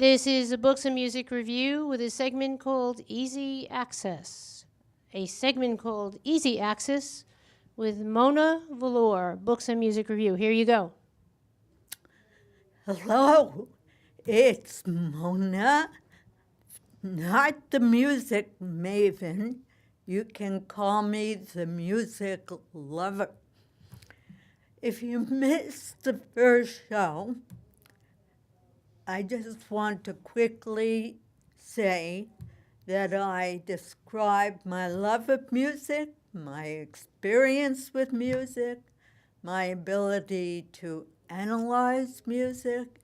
This is a Books and Music Review with a segment called Easy Access. A segment called Easy Access with Mona Velour, Books and Music Review. Here you go. Hello, it's Mona, not the music maven. You can call me the music lover. If you missed the first show, I just want to quickly say that I describe my love of music, my experience with music, my ability to analyze music,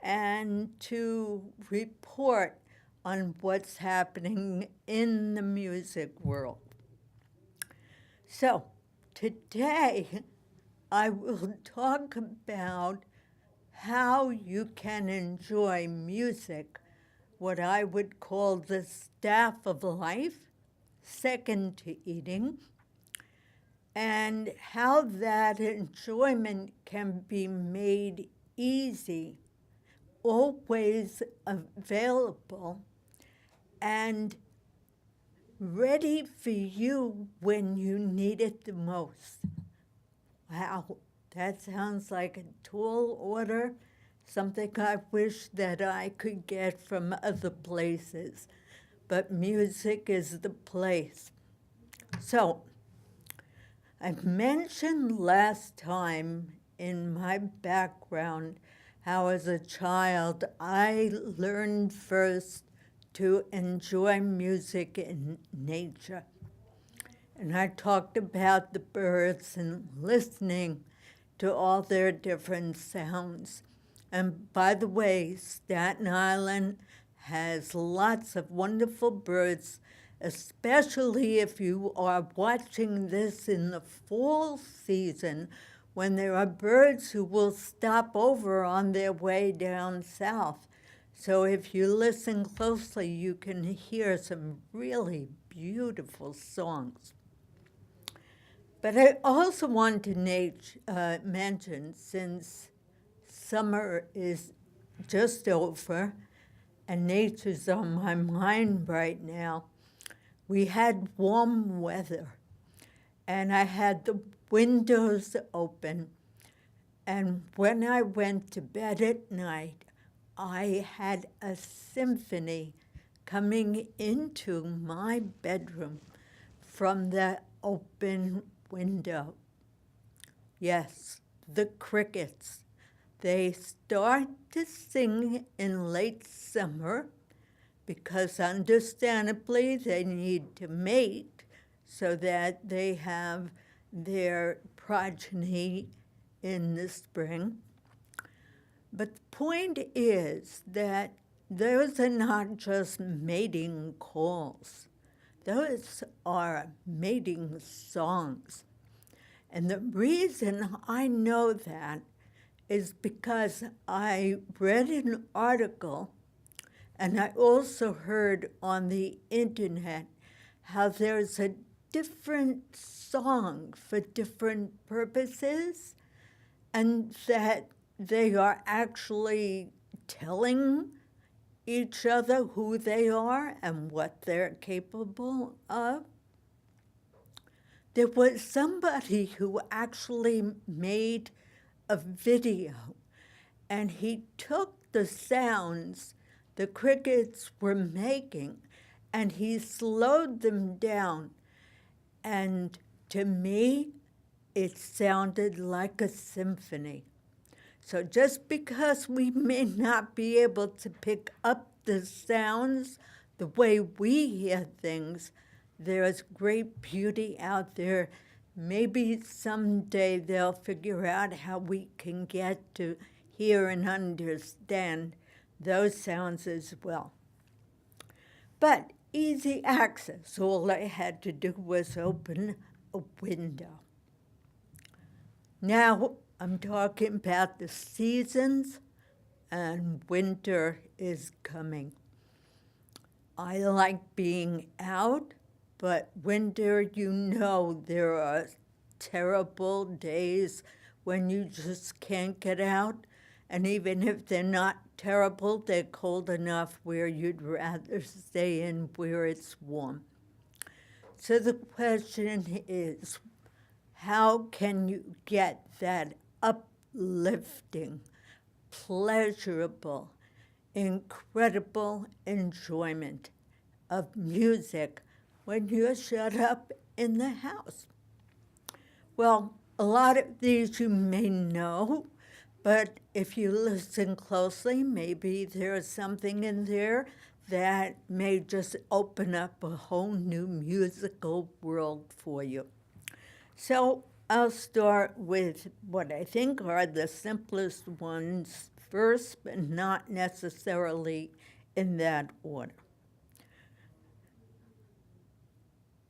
and to report on what's happening in the music world. So, today I will talk about how you can enjoy music, what I would call the staff of life, second to eating, and how that enjoyment can be made easy, always available, and ready for you when you need it the most. Wow, that sounds like a tall order, something I wish that I could get from other places, but music is the place. So, I mentioned last time in my background how as a child I learned first to enjoy music in nature. And I talked about the birds and listening to all their different sounds. And by the way, Staten Island has lots of wonderful birds, especially if you are watching this in the fall season when there are birds who will stop over on their way down south. So if you listen closely, you can hear some really beautiful songs. But I also want to mention, since summer is just over and nature's on my mind right now, we had warm weather, and I had the windows open. And when I went to bed at night, I had a symphony coming into my bedroom from the open window. Yes, the crickets. They start to sing in late summer because understandably they need to mate so that they have their progeny in the spring. But the point is that those are not just mating calls. Those are mating songs. And the reason I know that is because I read an article and I also heard on the internet how there's a different song for different purposes, and that they are actually telling each other who they are and what they're capable of. There was somebody who actually made a video, and he took the sounds the crickets were making and he slowed them down. And to me, it sounded like a symphony. So just because we may not be able to pick up the sounds the way we hear things, there's great beauty out there. Maybe someday they'll figure out how we can get to hear and understand those sounds as well. But easy access, all I had to do was open a window. Now I'm talking about the seasons, and winter is coming. I like being out, but winter, there are terrible days when you just can't get out, And even if they're not terrible, they're cold enough where you'd rather stay in where it's warm. So the question is, how can you get that uplifting, pleasurable, incredible enjoyment of music when you're shut up in the house? Well, a lot of these you may know, but if you listen closely, maybe there's something in there that may just open up a whole new musical world for you. So I'll start with what I think are the simplest ones first, but not necessarily in that order.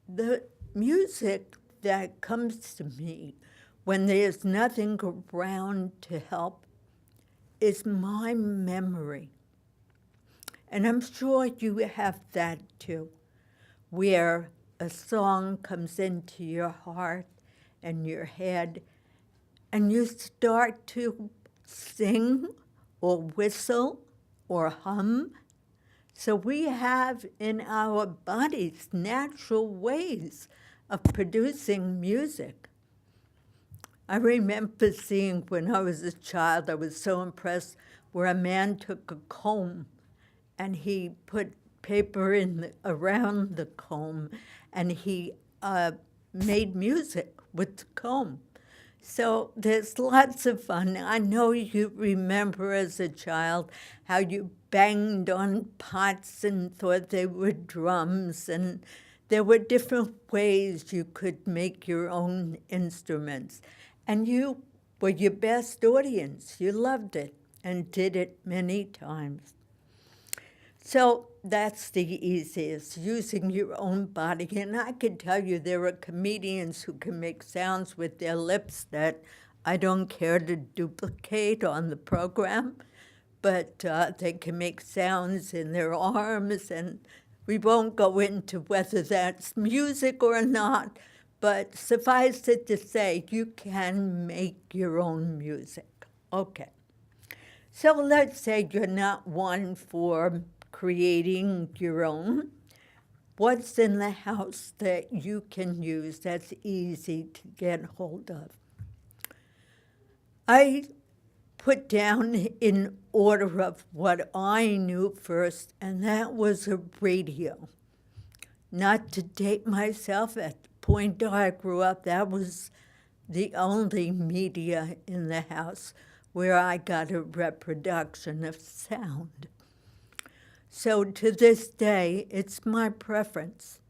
The music that comes to me when there's nothing around to help is my memory. And I'm sure you have that too, where a song comes into your heart and your head, and you start to sing or whistle or hum. So we have in our bodies natural ways of producing music. I remember seeing when I was a child, I was so impressed, where a man took a comb and he put paper around the comb, and he made music with the comb. So there's lots of fun. I know you remember as a child how you banged on pots and thought they were drums, and there were different ways you could make your own instruments. And you were your best audience. You loved it and did it many times. So that's the easiest, using your own body. And I can tell you there are comedians who can make sounds with their lips that I don't care to duplicate on the program, but they can make sounds in their arms, and we won't go into whether that's music or not, but suffice it to say, you can make your own music. Okay. So let's say you're not one for creating your own. What's in the house that you can use that's easy to get hold of? I put down in order of what I knew first, and that was a radio. Not to date myself, at the point I grew up, that was the only media in the house where I got a reproduction of sound. So to this day, it's my preference.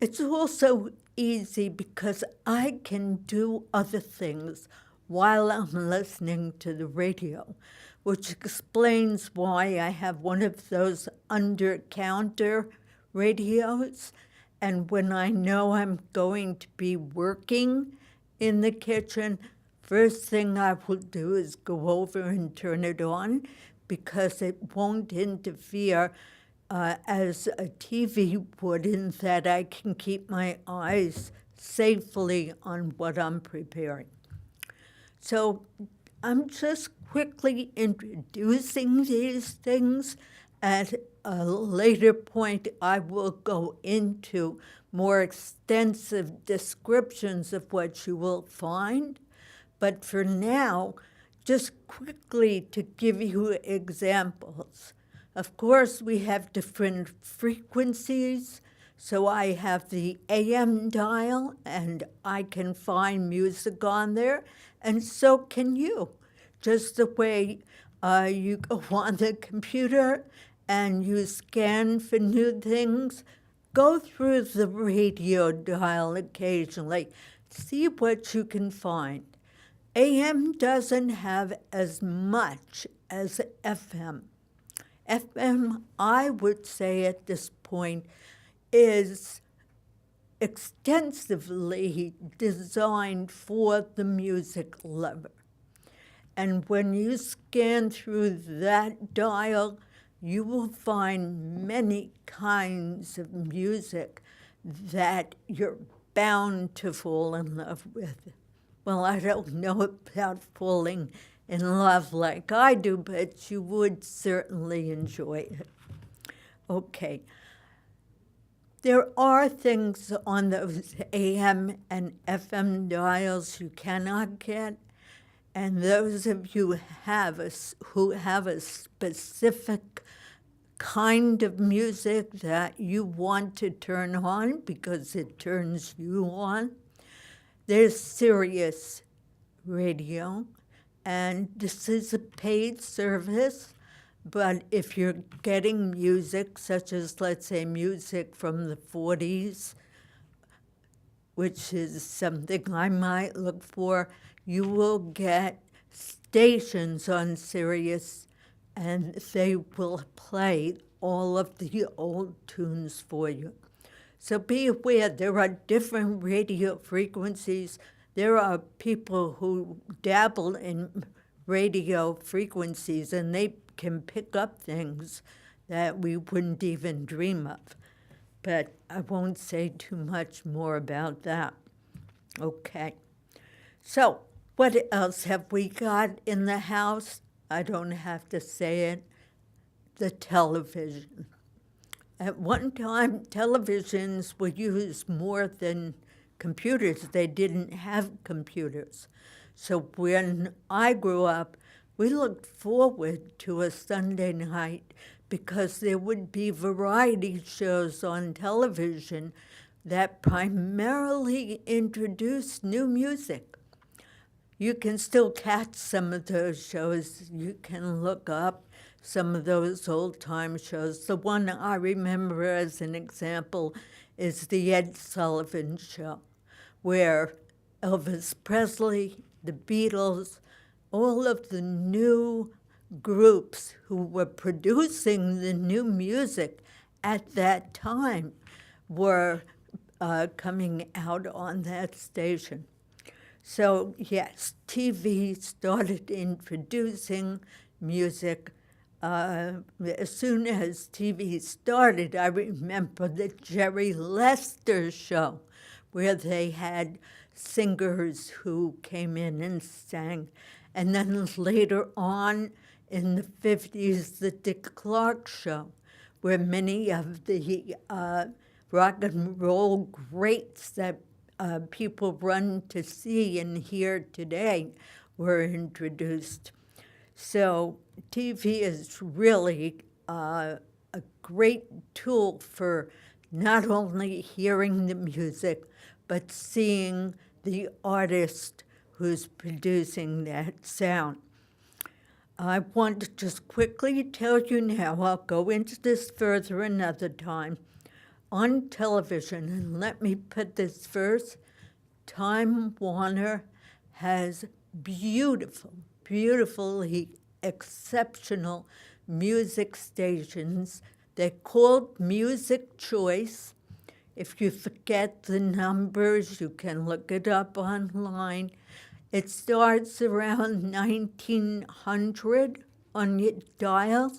It's also easy because I can do other things while I'm listening to the radio, which explains why I have one of those under-counter radios. And when I know I'm going to be working in the kitchen, first thing I will do is go over and turn it on, because it won't interfere as a TV would, in that I can keep my eyes safely on what I'm preparing. So I'm just quickly introducing these things. At a later point, I will go into more extensive descriptions of what you will find. But for now, just quickly to give you examples. Of course, we have different frequencies. So I have the AM dial, and I can find music on there, and so can you. Just the way you go on the computer and you scan for new things, go through the radio dial occasionally, see what you can find. AM doesn't have as much as FM. FM, I would say at this point, is extensively designed for the music lover. And when you scan through that dial, you will find many kinds of music that you're bound to fall in love with. Well, I don't know about falling in love like I do, but you would certainly enjoy it. Okay. There are things on those AM and FM dials you cannot get, and those of you who have a specific kind of music that you want to turn on because it turns you on, there's Sirius Radio, and this is a paid service. But if you're getting music, such as, let's say, music from the 40s, which is something I might look for, you will get stations on Sirius, and they will play all of the old tunes for you. So be aware, there are different radio frequencies. There are people who dabble in radio frequencies, and they can pick up things that we wouldn't even dream of. But I won't say too much more about that. Okay. So what else have we got in the house? I don't have to say it. The television. At one time, televisions were used more than computers. They didn't have computers. So when I grew up, we looked forward to a Sunday night because there would be variety shows on television that primarily introduced new music. You can still catch some of those shows. You can look up some of those old-time shows. The one I remember as an example is the Ed Sullivan Show, where Elvis Presley, the Beatles, all of the new groups who were producing the new music at that time were coming out on that station. So yes, TV started introducing music. As soon as TV started, I remember the Jerry Lester Show, where they had singers who came in and sang. And then later on in the 50s, the Dick Clark Show, where many of the rock and roll greats that people run to see and hear today were introduced. So TV is really a great tool for not only hearing the music, but seeing the artist who's producing that sound. I want to just quickly tell you now, I'll go into this further another time. On television, and let me put this first, Time Warner has beautifully exceptional music stations. They're called Music Choice. If you forget the numbers, you can look it up online. It starts around 1900 on your dial,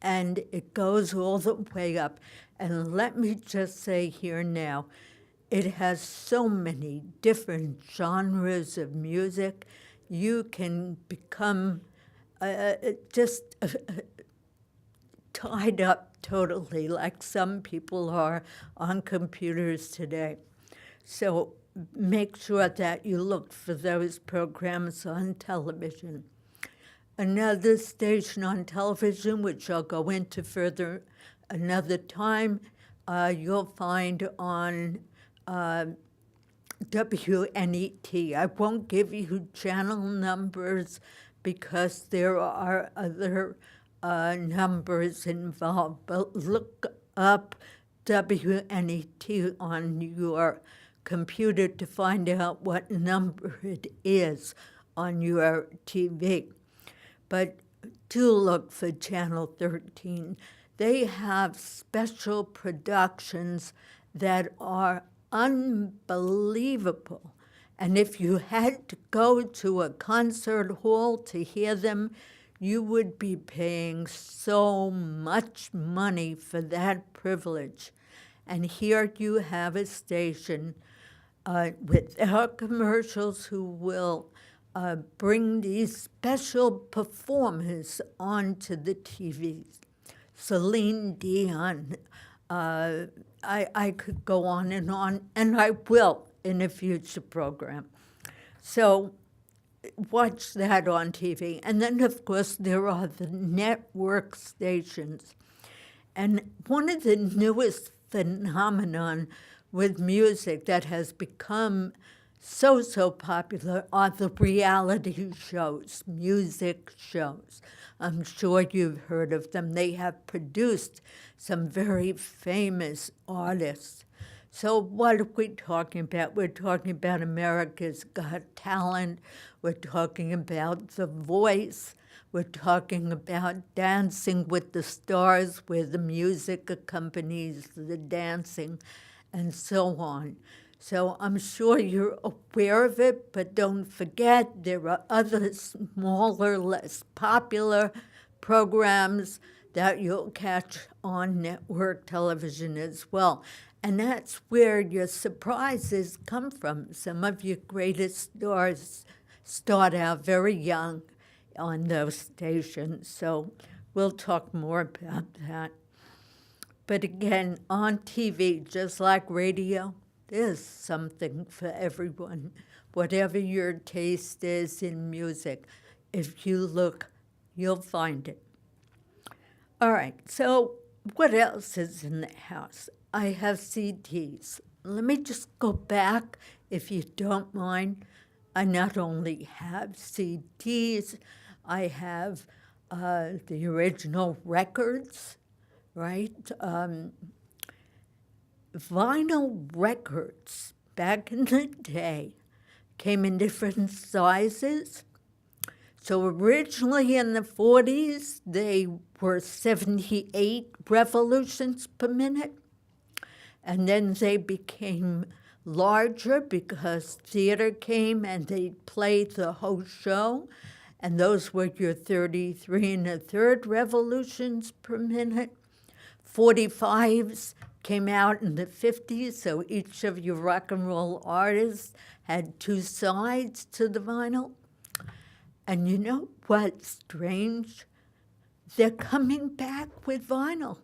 and it goes all the way up. And let me just say here now, it has so many different genres of music. You can become just tied up totally, like some people are on computers today. So make sure that you look for those programs on television. Another station on television, which I'll go into further another time, you'll find on WNET. I won't give you channel numbers because there are other numbers involved, but look up WNET on your computer to find out what number it is on your TV. But do look for Channel 13. They have special productions that are unbelievable. And if you had to go to a concert hall to hear them, you would be paying so much money for that privilege. And here you have a station without commercials who will bring these special performers onto the TVs. Celine Dion. I could go on, and I will in a future program. So watch that on TV. And then, of course, there are the network stations. And one of the newest phenomenon with music that has become so popular are the reality shows, music shows. I'm sure you've heard of them. They have produced some very famous artists. So what are we talking about? We're talking about America's Got Talent. We're talking about The Voice. We're talking about Dancing with the Stars, where the music accompanies the dancing, and so on. So I'm sure you're aware of it, but don't forget there are other smaller, less popular programs that you'll catch on network television as well. And that's where your surprises come from. Some of your greatest stars start out very young on those stations, so we'll talk more about that. But again, on TV, just like radio, there's something for everyone. Whatever your taste is in music, if you look, you'll find it. All right, so what else is in the house? I have CDs. Let me just go back, if you don't mind. I not only have CDs, I have the original records, right? Vinyl records back in the day came in different sizes. So originally in the 40s, they were 78 revolutions per minute. And then they became larger because theater came and they played the whole show. And those were your 33 1/3 revolutions per minute. 45s came out in the 50s, so each of your rock and roll artists had two sides to the vinyl. And you know what's strange? They're coming back with vinyl.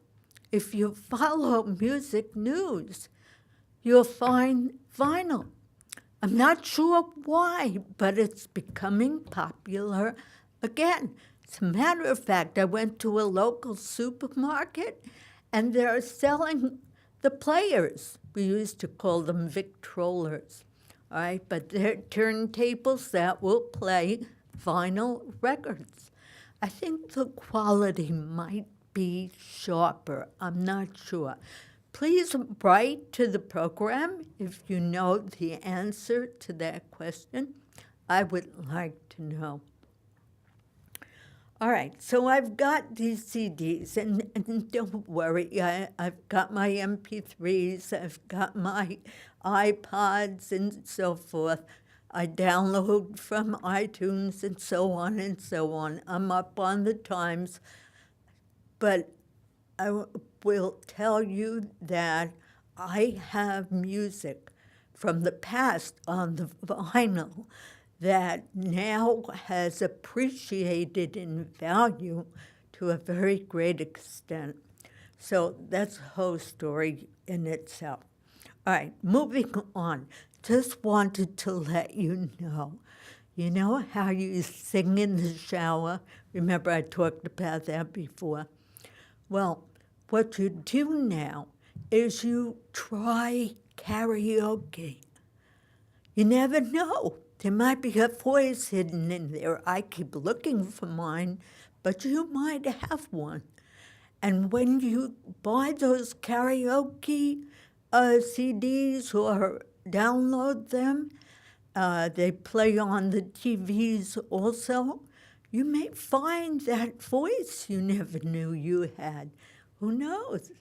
If you follow music news, you'll find vinyl. I'm not sure why, but it's becoming popular again. As a matter of fact, I went to a local supermarket, and they're selling the players. We used to call them Victrolas, all right? But they're turntables that will play vinyl records. I think the quality might be sharper. I'm not sure. Please write to the program if you know the answer to that question. I would like to know. All right, so I've got these CDs, and don't worry, I've got my MP3s, I've got my iPods and so forth. I download from iTunes and so on and so on. I'm up on the times, but I will tell you that I have music from the past on the vinyl that now has appreciated in value to a very great extent. So that's a whole story in itself. All right, moving on. Just wanted to let you know how you sing in the shower? Remember I talked about that before. Well, what you do now is you try karaoke. You never know. There might be a voice hidden in there. I keep looking for mine, but you might have one. And when you buy those karaoke CDs or download them, they play on the TVs also, you may find that voice you never knew you had. Who knows?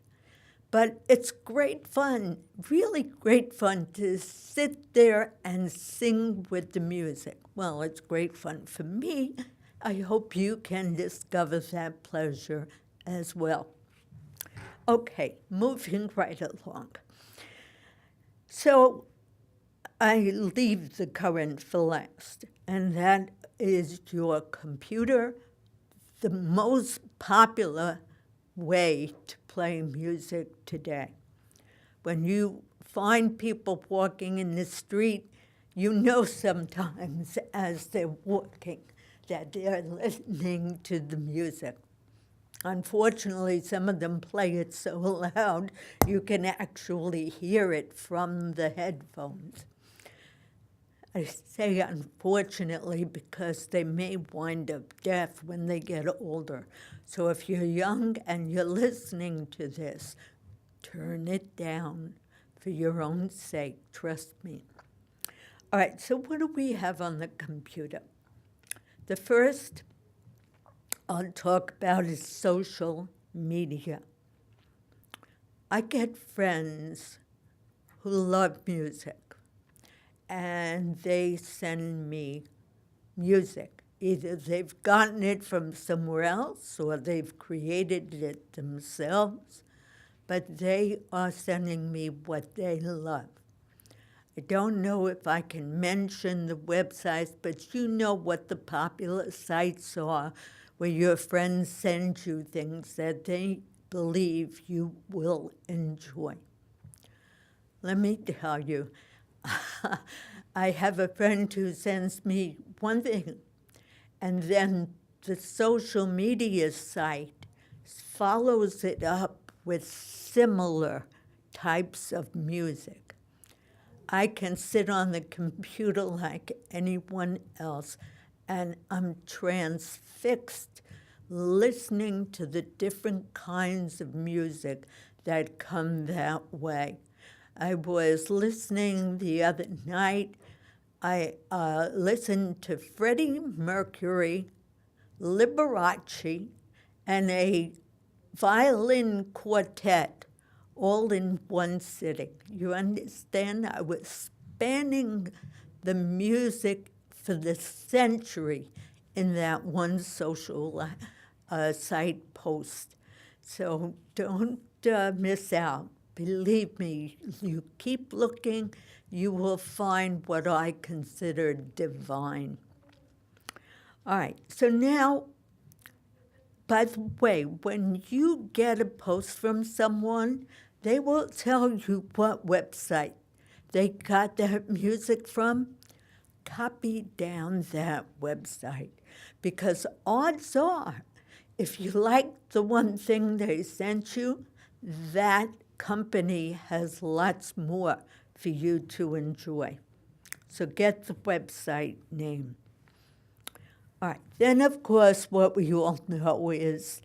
But it's great fun, really great fun to sit there and sing with the music. Well, it's great fun for me. I hope you can discover that pleasure as well. Okay, moving right along. So I leave the current for last, and that is your computer, the most popular way to play music today. When you find people walking in the street, you know sometimes as they're walking that they're listening to the music. Unfortunately, some of them play it so loud you can actually hear it from the headphones. I say unfortunately because they may wind up deaf when they get older. So if you're young and you're listening to this, turn it down for your own sake, trust me. All right, so what do we have on the computer? The first I'll talk about is social media. I get friends who love music, and they send me music. Either they've gotten it from somewhere else or they've created it themselves, but they are sending me what they love. I don't know if I can mention the websites, but you know what the popular sites are where your friends send you things that they believe you will enjoy. Let me tell you, I have a friend who sends me one thing, and then the social media site follows it up with similar types of music. I can sit on the computer like anyone else, and I'm transfixed listening to the different kinds of music that come that way. I was listening the other night. I listened to Freddie Mercury, Liberace, and a violin quartet all in one sitting. You understand? I was spanning the music for the century in that one social site post. So don't miss out. Believe me, you keep looking, you will find what I consider divine. All right, so now, by the way, when you get a post from someone, they will tell you what website they got that music from. Copy down that website, because odds are, if you like the one thing they sent you, that company has lots more for you to enjoy. So get the website name. All right, then of course what we all know is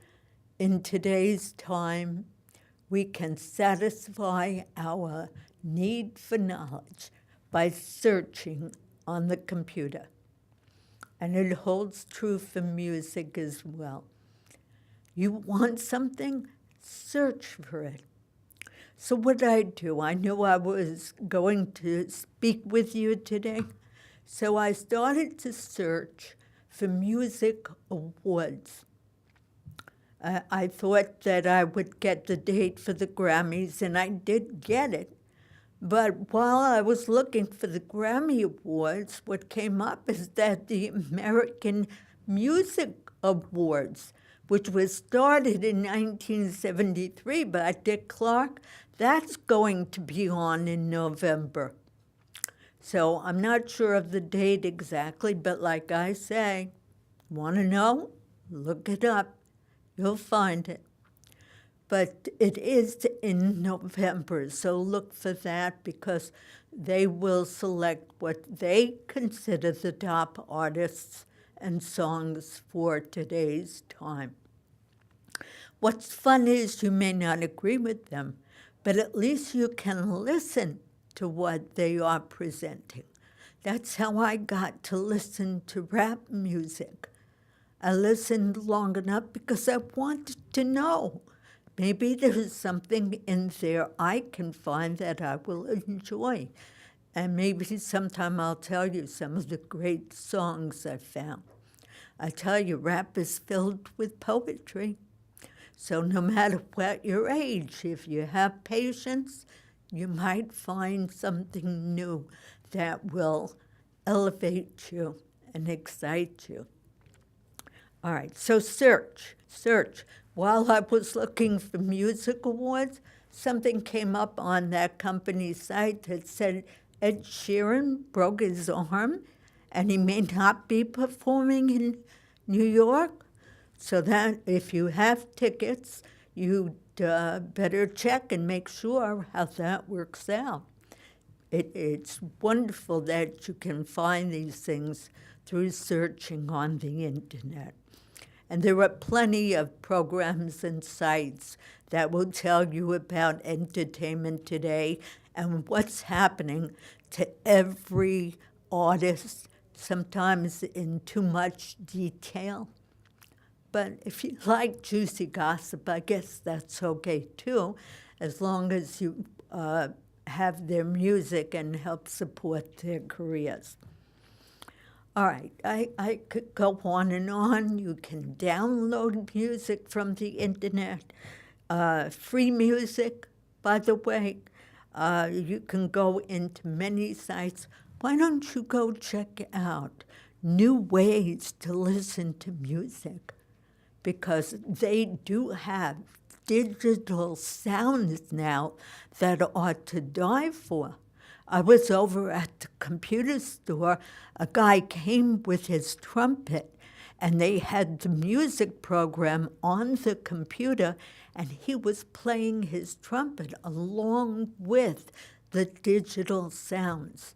in today's time, we can satisfy our need for knowledge by searching on the computer. And it holds true for music as well. You want something, search for it. So what did I do? I knew I was going to speak with you today, so I started to search for music awards. I thought that I would get the date for the Grammys, and I did get it. But while I was looking for the Grammy Awards, what came up is that the American Music Awards, which was started in 1973 by Dick Clark, that's going to be on in November. So I'm not sure of the date exactly, but like I say, want to know? Look it up. You'll find it. But it is in November, so look for that because they will select what they consider the top artists and songs for today's time. What's fun is you may not agree with them, but at least you can listen to what they are presenting. That's how I got to listen to rap music. I listened long enough because I wanted to know. Maybe there's something in there I can find that I will enjoy. And maybe sometime I'll tell you some of the great songs I found. I tell you, rap is filled with poetry. So no matter what your age, if you have patience, you might find something new that will elevate you and excite you. All right, so search. While I was looking for music awards, something came up on that company's site that said Ed Sheeran broke his arm and he may not be performing in New York. So that if you have tickets, you'd better check and make sure how that works out. It's wonderful that you can find these things through searching on the internet. And there are plenty of programs and sites that will tell you about entertainment today and what's happening to every artist, sometimes in too much detail. But if you like juicy gossip, I guess that's okay too, as long as you have their music and help support their careers. All right, I could go on and on. You can download music from the internet, free music, by the way. You can go into many sites. Why don't you go check out new ways to listen to music? Because they do have digital sounds now that are to die for. I was over at the computer store. A guy came with his trumpet, and they had the music program on the computer, and he was playing his trumpet along with the digital sounds.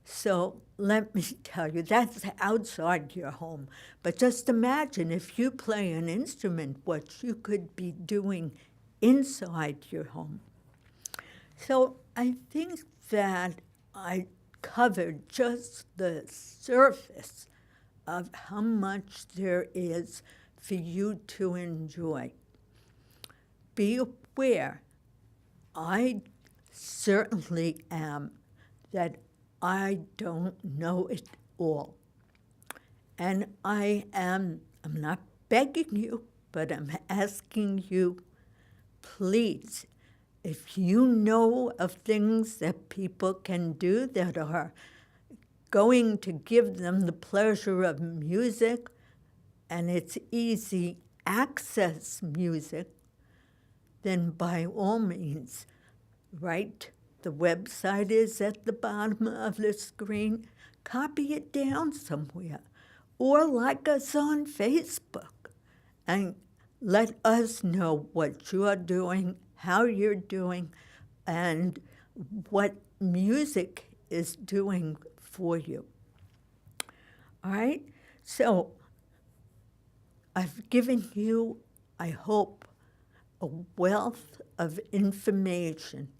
So let me tell you, that's outside your home. But just imagine if you play an instrument, what you could be doing inside your home. So I think that I covered just the surface of how much there is for you to enjoy. Be aware, I certainly am, that I don't know it all. And I'm not begging you, but I'm asking you, please, if you know of things that people can do that are going to give them the pleasure of music, and it's easy access music, then by all means, right? The website is at the bottom of the screen. Copy it down somewhere. Or like us on Facebook and let us know what you're doing, how you're doing, and what music is doing for you. All right? So I've given you, I hope, a wealth of information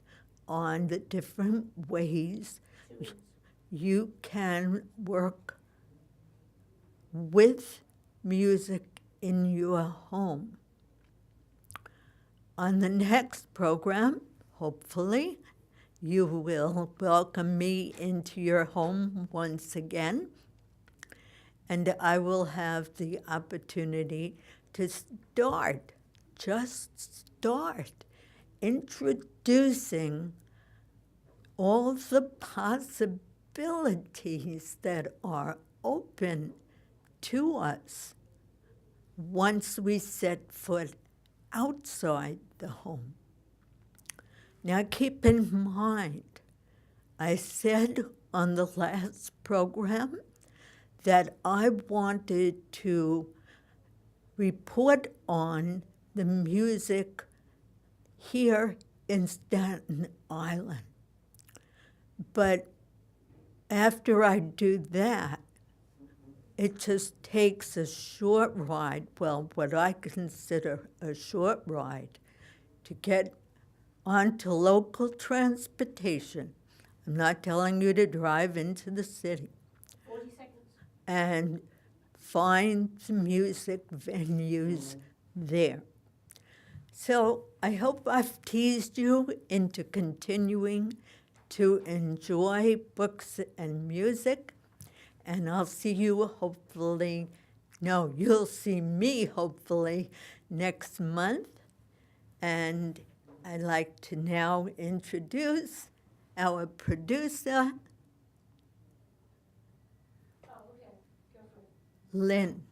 on the different ways you can work with music in your home. On the next program, hopefully, you will welcome me into your home once again, and I will have the opportunity to just start introducing all the possibilities that are open to us once we set foot outside the home. Now keep in mind, I said on the last program that I wanted to report on the music here in Staten Island. But after I do that, it just takes a short ride, well, what I consider a short ride, to get onto local transportation. I'm not telling you to drive into the city. 40 seconds. And find the music venues there. So I hope I've teased you into continuing to enjoy books and music, and I'll see you hopefully, no, you'll see me hopefully next month. And I'd like to now introduce our producer, Lynn.